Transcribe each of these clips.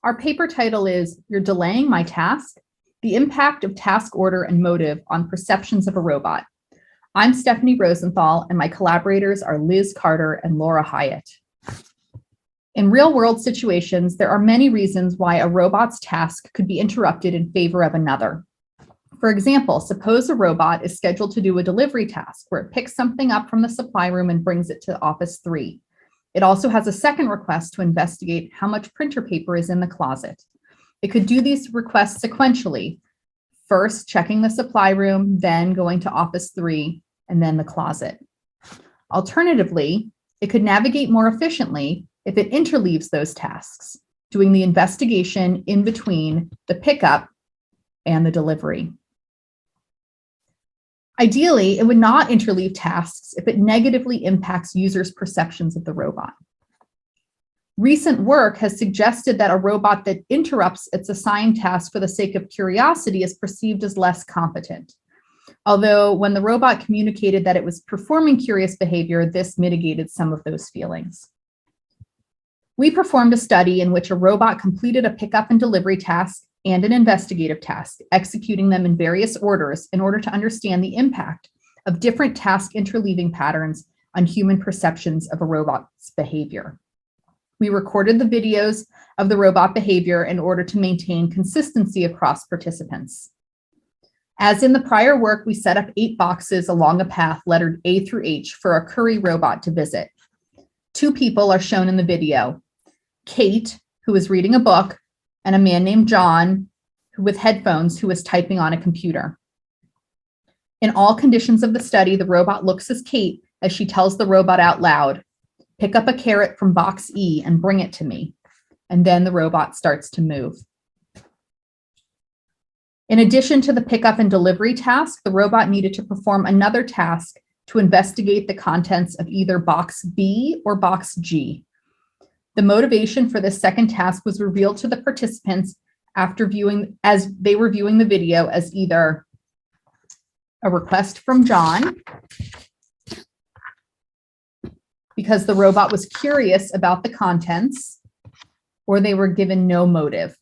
Our paper title is You're Delaying My Task, The Impact of Task Order and Motive on Perceptions of a Robot. I'm Stephanie Rosenthal, and my collaborators are Liz Carter and Laura Hiatt. In real-world situations, there are many reasons why a robot's task could be interrupted in favor of another. For example, suppose a robot is scheduled to do a delivery task where it picks something up from the supply room and brings it to Office 3. It also has a second request to investigate how much printer paper is in the closet. It could do these requests sequentially, first checking the supply room, then going to Office 3, and then the closet. Alternatively, it could navigate more efficiently if it interleaves those tasks, doing the investigation in between the pickup and the delivery. Ideally, it would not interleave tasks if it negatively impacts users' perceptions of the robot. Recent work has suggested that a robot that interrupts its assigned task for the sake of curiosity is perceived as less competent. Although when the robot communicated that it was performing curious behavior, this mitigated some of those feelings. We performed a study in which a robot completed a pickup and delivery task and an investigative task, executing them in various orders in order to understand the impact of different task interleaving patterns on human perceptions of a robot's behavior. We recorded the videos of the robot behavior in order to maintain consistency across participants. As in the prior work, we set up 8 boxes along a path lettered A through H for a curry robot to visit. 2 people are shown in the video: Kate, who is reading a book, and a man named John, with headphones, who was typing on a computer. In all conditions of the study, the robot looks as Kate as she tells the robot out loud, "Pick up a carrot from box E and bring it to me." And then the robot starts to move. In addition to the pickup and delivery task, the robot needed to perform another task to investigate the contents of either box B or box G. The motivation for this second task was revealed to the participants as they were viewing the video as either a request from John, because the robot was curious about the contents, or they were given no motive.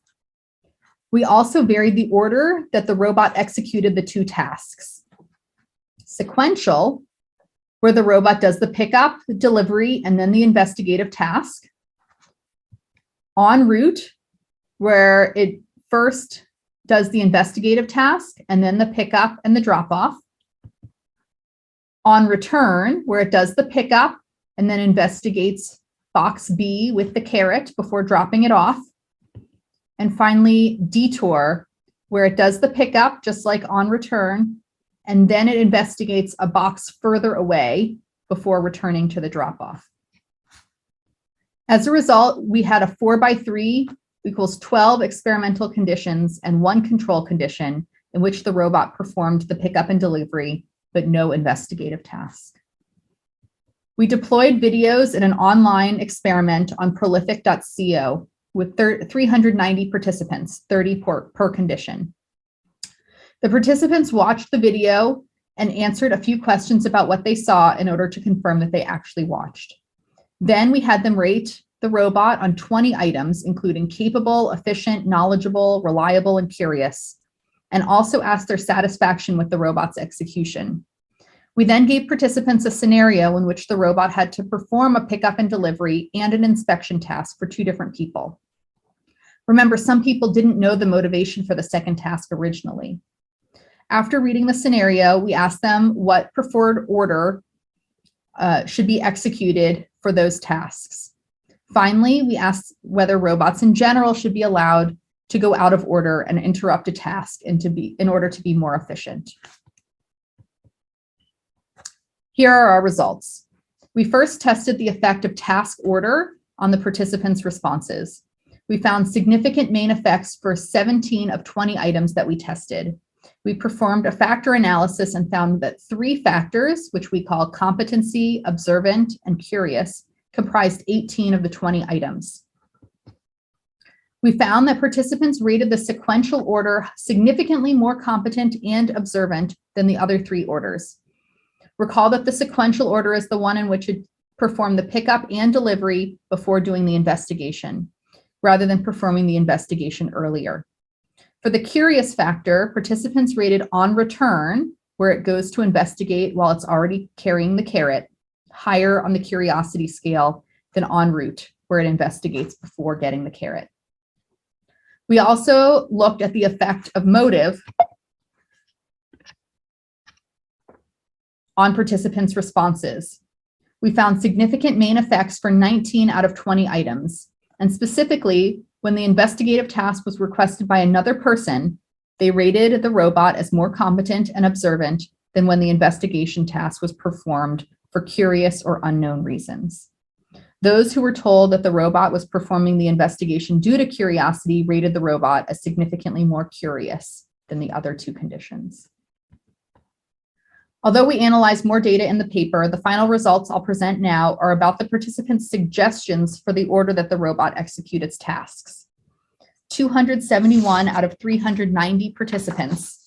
We also varied the order that the robot executed the 2 tasks. Sequential, where the robot does the pickup, the delivery, and then the investigative task. En route, where it first does the investigative task and then the pickup and the drop-off. On return, where it does the pickup and then investigates box B with the carrot before dropping it off. And finally, detour, where it does the pickup, just like on return, and then it investigates a box further away before returning to the drop-off. As a result, we had a 4x3 equals 12 experimental conditions and 1 control condition in which the robot performed the pickup and delivery, but no investigative task. We deployed videos in an online experiment on prolific.co with 390 participants, 30 per condition. The participants watched the video and answered a few questions about what they saw in order to confirm that they actually watched. Then we had them rate the robot on 20 items, including capable, efficient, knowledgeable, reliable, and curious, and also asked their satisfaction with the robot's execution. We then gave participants a scenario in which the robot had to perform a pickup and delivery and an inspection task for 2 different people. Remember, some people didn't know the motivation for the second task originally. After reading the scenario, we asked them what preferred order should be executed for those tasks. Finally, we asked whether robots in general should be allowed to go out of order and interrupt a task in order to be more efficient. Here are our results. We first tested the effect of task order on the participants' responses. We found significant main effects for 17 of 20 items that we tested. We performed a factor analysis and found that 3 factors, which we call competency, observant, and curious, comprised 18 of the 20 items. We found that participants rated the sequential order significantly more competent and observant than the other 3 orders. Recall that the sequential order is the one in which it performed the pickup and delivery before doing the investigation. rather than performing the investigation earlier. For the curious factor, participants rated on return, where it goes to investigate while it's already carrying the carrot, higher on the curiosity scale than en route, where it investigates before getting the carrot. We also looked at the effect of motive on participants' responses. We found significant main effects for 19 out of 20 items, and specifically, when the investigative task was requested by another person, they rated the robot as more competent and observant than when the investigation task was performed for curious or unknown reasons. Those who were told that the robot was performing the investigation due to curiosity rated the robot as significantly more curious than the other two conditions. Although we analyzed more data in the paper, the final results I'll present now are about the participants' suggestions for the order that the robot execute its tasks. 271 out of 390 participants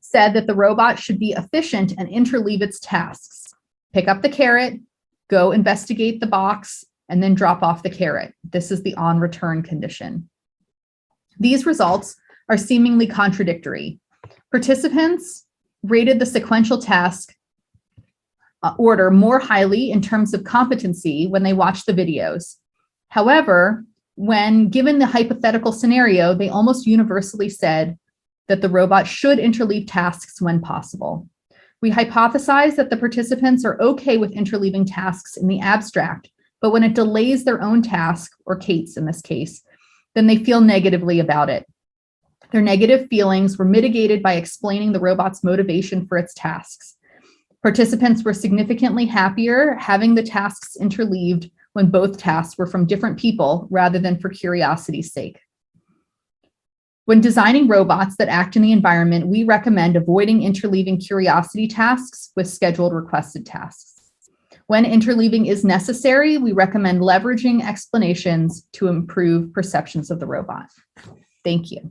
said that the robot should be efficient and interleave its tasks. Pick up the carrot, go investigate the box, and then drop off the carrot. This is the on return condition. These results are seemingly contradictory. Participants rated the sequential task order more highly in terms of competency when they watched the videos. However, when given the hypothetical scenario, they almost universally said that the robot should interleave tasks when possible. We hypothesize that the participants are okay with interleaving tasks in the abstract, but when it delays their own task, or Kate's in this case, then they feel negatively about it. Their negative feelings were mitigated by explaining the robot's motivation for its tasks. Participants were significantly happier having the tasks interleaved when both tasks were from different people rather than for curiosity's sake. When designing robots that act in the environment, we recommend avoiding interleaving curiosity tasks with scheduled requested tasks. When interleaving is necessary, we recommend leveraging explanations to improve perceptions of the robot. Thank you.